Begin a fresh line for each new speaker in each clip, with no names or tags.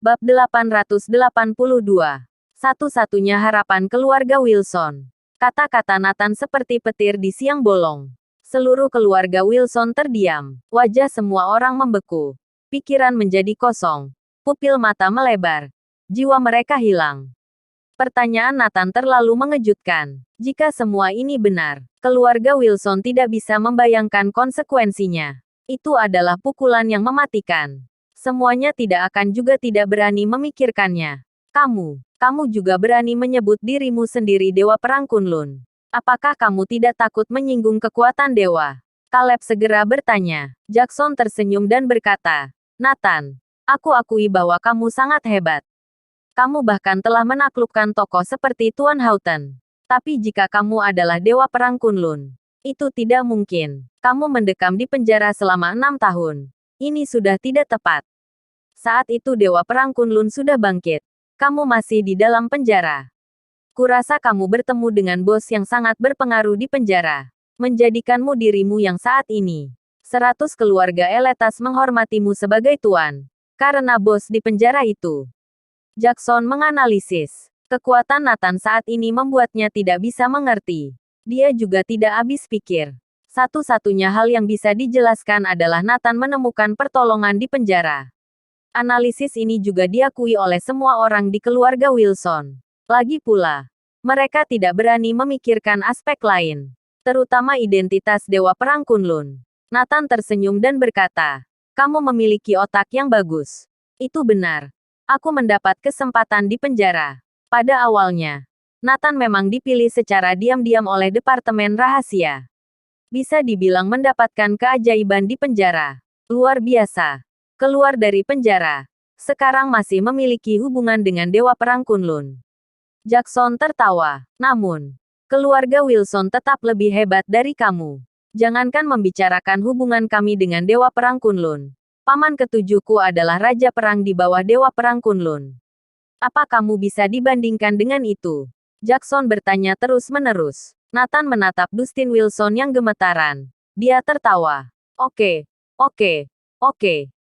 Bab 882. Satu-satunya harapan keluarga Wilson. Kata-kata Nathan seperti petir di siang bolong. Seluruh keluarga Wilson terdiam. Wajah semua orang membeku. Pikiran menjadi kosong. Pupil mata melebar. Jiwa mereka hilang. Pertanyaan Nathan terlalu mengejutkan. Jika semua ini benar, keluarga Wilson tidak bisa membayangkan konsekuensinya. Itu adalah pukulan yang mematikan. Semuanya tidak akan juga tidak berani memikirkannya. Kamu juga berani menyebut dirimu sendiri Dewa Perang Kunlun. Apakah kamu tidak takut menyinggung kekuatan dewa? Caleb segera bertanya. Jackson tersenyum dan berkata, Nathan, aku akui bahwa kamu sangat hebat. Kamu bahkan telah menaklukkan tokoh seperti Tuan Houghton. Tapi jika kamu adalah Dewa Perang Kunlun, itu tidak mungkin. Kamu mendekam di penjara selama 6 tahun. Ini sudah tidak tepat. Saat itu Dewa Perang Kunlun sudah bangkit. Kamu masih di dalam penjara. Kurasa kamu bertemu dengan bos yang sangat berpengaruh di penjara. Menjadikanmu dirimu yang saat ini. 100 keluarga Eletas menghormatimu sebagai tuan. Karena bos di penjara itu. Jackson menganalisis. Kekuatan Nathan saat ini membuatnya tidak bisa mengerti. Dia juga tidak habis pikir. Satu-satunya hal yang bisa dijelaskan adalah Nathan menemukan pertolongan di penjara. Analisis ini juga diakui oleh semua orang di keluarga Wilson. Lagi pula, mereka tidak berani memikirkan aspek lain, terutama identitas Dewa Perang Kunlun. Nathan tersenyum dan berkata, kamu memiliki otak yang bagus. Itu benar. Aku mendapat kesempatan di penjara. Pada awalnya, Nathan memang dipilih secara diam-diam oleh Departemen Rahasia. Bisa dibilang mendapatkan keajaiban di penjara. Luar biasa. Keluar dari penjara. Sekarang masih memiliki hubungan dengan Dewa Perang Kunlun. Jackson tertawa. Namun, keluarga Wilson tetap lebih hebat dari kamu. Jangankan membicarakan hubungan kami dengan Dewa Perang Kunlun. Paman ketujuhku adalah Raja Perang di bawah Dewa Perang Kunlun. Apa kamu bisa dibandingkan dengan itu? Jackson bertanya terus-menerus. Nathan menatap Dustin Wilson yang gemetaran. Dia tertawa. Oke.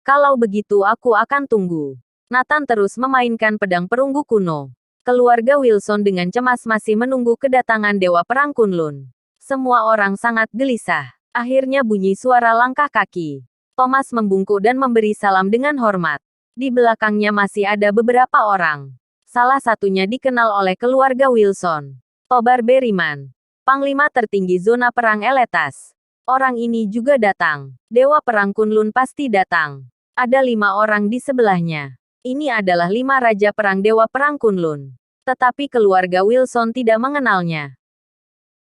Kalau begitu aku akan tunggu. Nathan terus memainkan pedang perunggu kuno. Keluarga Wilson dengan cemas masih menunggu kedatangan Dewa Perang Kunlun. Semua orang sangat gelisah. Akhirnya bunyi suara langkah kaki. Thomas membungkuk dan memberi salam dengan hormat. Di belakangnya masih ada beberapa orang. Salah satunya dikenal oleh keluarga Wilson. Tobar Berryman, Panglima tertinggi zona perang Eletas. Orang ini juga datang. Dewa Perang Kunlun pasti datang. Ada 5 orang di sebelahnya. Ini adalah 5 Raja Perang Dewa Perang Kunlun. Tetapi keluarga Wilson tidak mengenalnya.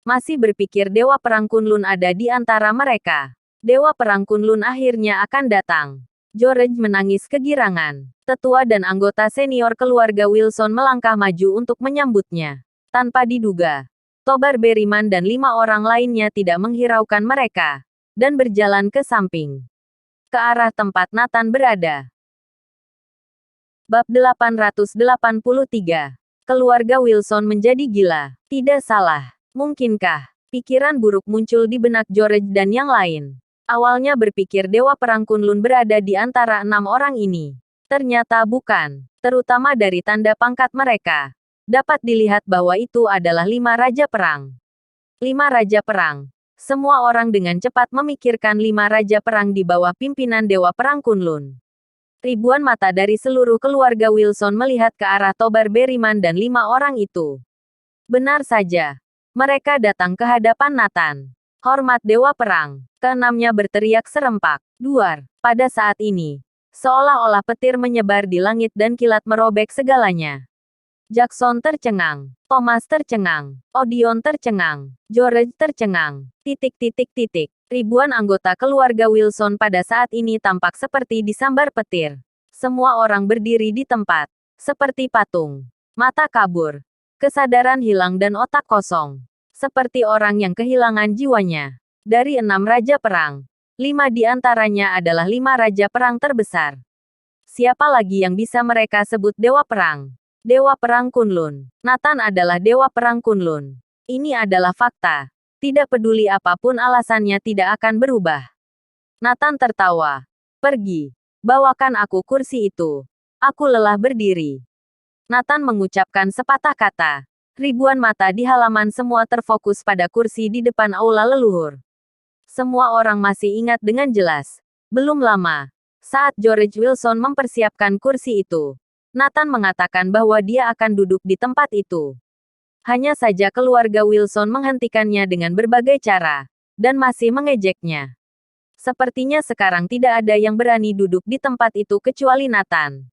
Masih berpikir Dewa Perang Kunlun ada di antara mereka. Dewa Perang Kunlun akhirnya akan datang. George menangis kegirangan. Tetua dan anggota senior keluarga Wilson melangkah maju untuk menyambutnya. Tanpa diduga, Tobar Berryman dan 5 orang lainnya tidak menghiraukan mereka, dan berjalan ke samping. Ke arah tempat Nathan berada. Bab 883. Keluarga Wilson menjadi gila. Tidak salah. Mungkinkah? Pikiran buruk muncul di benak George dan yang lain. Awalnya berpikir Dewa Perang Kunlun berada di antara 6 orang ini. Ternyata bukan. Terutama dari tanda pangkat mereka. Dapat dilihat bahwa itu adalah 5 Raja Perang. 5 Raja Perang. Semua orang dengan cepat memikirkan 5 Raja Perang di bawah pimpinan Dewa Perang Kunlun. Ribuan mata dari seluruh keluarga Wilson melihat ke arah Tobar Berryman dan 5 orang itu. Benar saja. Mereka datang ke hadapan Nathan. Hormat Dewa Perang. Keenamnya berteriak serempak. Duar. Pada saat ini, seolah-olah petir menyebar di langit dan kilat merobek segalanya. Jackson tercengang. Thomas tercengang. Odeon tercengang. George tercengang. Ribuan anggota keluarga Wilson pada saat ini tampak seperti disambar petir. Semua orang berdiri di tempat. Seperti patung. Mata kabur. Kesadaran hilang dan otak kosong. Seperti orang yang kehilangan jiwanya. Dari 6 Raja Perang, 5 di antaranya adalah 5 Raja Perang terbesar. Siapa lagi yang bisa mereka sebut Dewa Perang? Dewa Perang Kunlun. Nathan adalah Dewa Perang Kunlun. Ini adalah fakta. Tidak peduli apapun alasannya tidak akan berubah. Nathan tertawa. Pergi. Bawakan aku kursi itu. Aku lelah berdiri. Nathan mengucapkan sepatah kata. Ribuan mata di halaman semua terfokus pada kursi di depan aula leluhur. Semua orang masih ingat dengan jelas. Belum lama, saat George Wilson mempersiapkan kursi itu, Nathan mengatakan bahwa dia akan duduk di tempat itu. Hanya saja keluarga Wilson menghentikannya dengan berbagai cara, dan masih mengejeknya. Sepertinya sekarang tidak ada yang berani duduk di tempat itu kecuali Nathan.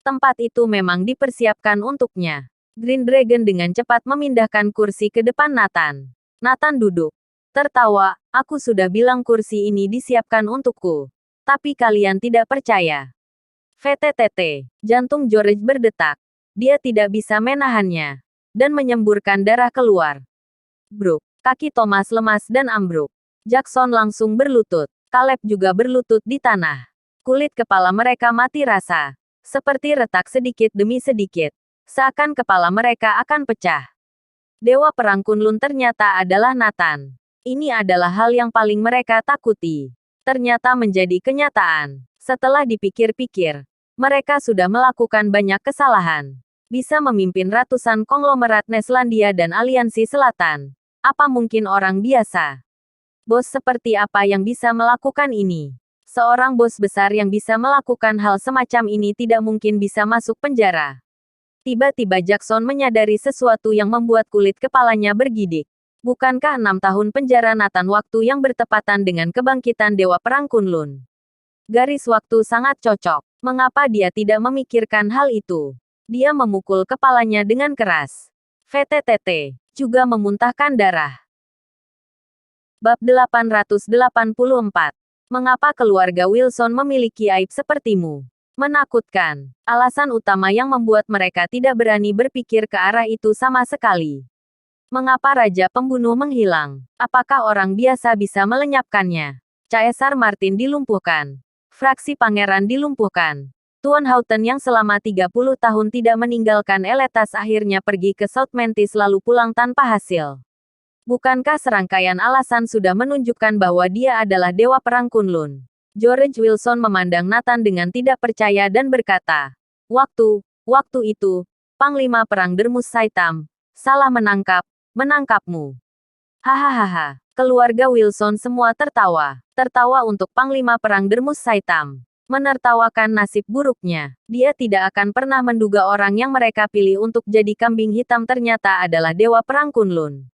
Tempat itu memang dipersiapkan untuknya. Green Dragon dengan cepat memindahkan kursi ke depan Nathan. Nathan duduk. Tertawa, aku sudah bilang kursi ini disiapkan untukku. Tapi kalian tidak percaya. VTTT. Jantung George berdetak. Dia tidak bisa menahannya. Dan menyemburkan darah keluar. Bruk. Kaki Thomas lemas dan ambruk. Jackson langsung berlutut. Caleb juga berlutut di tanah. Kulit kepala mereka mati rasa. Seperti retak sedikit demi sedikit. Seakan kepala mereka akan pecah. Dewa Perang Kunlun ternyata adalah Nathan. Ini adalah hal yang paling mereka takuti. Ternyata menjadi kenyataan. Setelah dipikir-pikir, mereka sudah melakukan banyak kesalahan. Bisa memimpin ratusan konglomerat Neslandia dan Aliansi Selatan. Apa mungkin orang biasa? Bos seperti apa yang bisa melakukan ini? Seorang bos besar yang bisa melakukan hal semacam ini tidak mungkin bisa masuk penjara. Tiba-tiba Jackson menyadari sesuatu yang membuat kulit kepalanya bergidik. Bukankah 6 tahun penjara Nathan waktu yang bertepatan dengan kebangkitan Dewa Perang Kunlun? Garis waktu sangat cocok. Mengapa dia tidak memikirkan hal itu? Dia memukul kepalanya dengan keras. VTTT. Juga memuntahkan darah. Bab 884. Mengapa keluarga Wilson memiliki aib sepertimu? Menakutkan. Alasan utama yang membuat mereka tidak berani berpikir ke arah itu sama sekali. Mengapa Raja Pembunuh menghilang? Apakah orang biasa bisa melenyapkannya? Caesar Martin dilumpuhkan. Fraksi Pangeran dilumpuhkan. Tuan Houghton yang selama 30 tahun tidak meninggalkan Eletas akhirnya pergi ke South Mantis lalu pulang tanpa hasil. Bukankah serangkaian alasan sudah menunjukkan bahwa dia adalah Dewa Perang Kunlun? George Wilson memandang Nathan dengan tidak percaya dan berkata, Waktu itu, Panglima Perang Dermus Saitam, salah menangkapmu. Hahaha. Keluarga Wilson semua tertawa. Tertawa untuk Panglima Perang Dermus Saitam. Menertawakan nasib buruknya. Dia tidak akan pernah menduga orang yang mereka pilih untuk jadi kambing hitam ternyata adalah Dewa Perang Kunlun.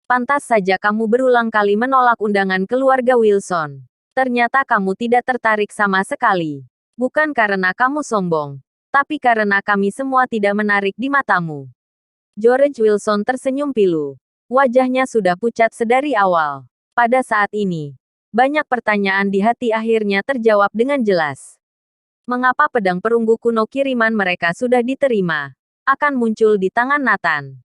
Pantas saja kamu berulang kali menolak undangan keluarga Wilson. Ternyata kamu tidak tertarik sama sekali. Bukan karena kamu sombong, tapi karena kami semua tidak menarik di matamu. George Wilson tersenyum pilu. Wajahnya sudah pucat sedari awal. Pada saat ini, banyak pertanyaan di hati akhirnya terjawab dengan jelas. Mengapa pedang perunggu kuno kiriman mereka sudah diterima? Akan muncul di tangan Nathan.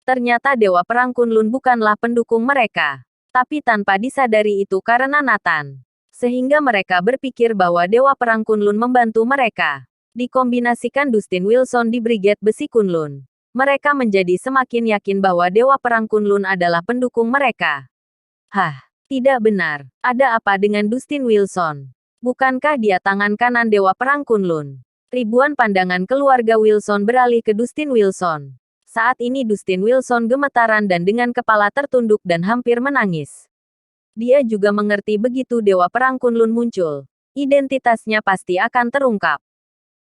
Ternyata Dewa Perang Kunlun bukanlah pendukung mereka. Tapi tanpa disadari itu karena Nathan. Sehingga mereka berpikir bahwa Dewa Perang Kunlun membantu mereka. Dikombinasikan Dustin Wilson di Brigade Besi Kunlun. Mereka menjadi semakin yakin bahwa Dewa Perang Kunlun adalah pendukung mereka. Hah, tidak benar. Ada apa dengan Dustin Wilson? Bukankah dia tangan kanan Dewa Perang Kunlun? Ribuan pandangan keluarga Wilson beralih ke Dustin Wilson. Saat ini Dustin Wilson gemetaran dan dengan kepala tertunduk dan hampir menangis. Dia juga mengerti begitu Dewa Perang Kunlun muncul, identitasnya pasti akan terungkap.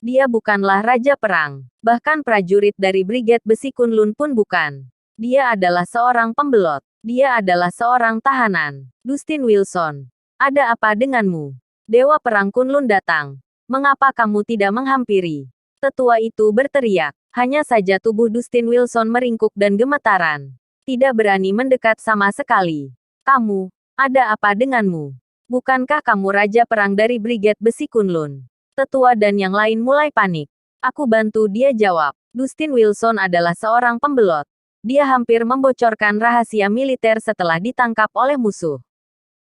Dia bukanlah Raja Perang, bahkan prajurit dari Brigade Besi Kunlun pun bukan. Dia adalah seorang pembelot. Dia adalah seorang tahanan. Dustin Wilson, ada apa denganmu? Dewa Perang Kunlun datang. Mengapa kamu tidak menghampiri? Tetua itu berteriak. Hanya saja tubuh Dustin Wilson meringkuk dan gemetaran. Tidak berani mendekat sama sekali. Kamu, ada apa denganmu? Bukankah kamu Raja Perang dari Brigade Besi Kunlun? Tetua dan yang lain mulai panik. Aku bantu, dia jawab. Dustin Wilson adalah seorang pembelot. Dia hampir membocorkan rahasia militer setelah ditangkap oleh musuh.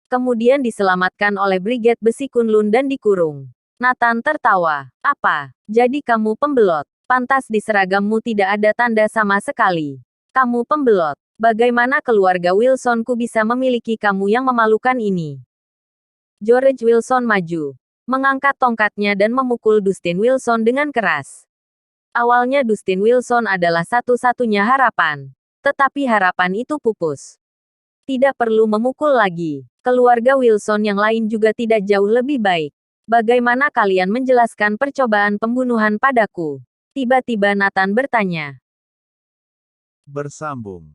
Kemudian diselamatkan oleh Brigade Besi Kunlun dan dikurung. Nathan tertawa. Apa? Jadi kamu pembelot? Pantas di seragammu tidak ada tanda sama sekali. Kamu pembelot. Bagaimana keluarga Wilsonku bisa memiliki kamu yang memalukan ini? George Wilson maju. mengangkat tongkatnya dan memukul Dustin Wilson dengan keras. Awalnya Dustin Wilson adalah satu-satunya harapan. Tetapi harapan itu pupus. Tidak perlu memukul lagi. Keluarga Wilson yang lain juga tidak jauh lebih baik. Bagaimana kalian menjelaskan percobaan pembunuhan padaku? Tiba-tiba Nathan bertanya.
Bersambung.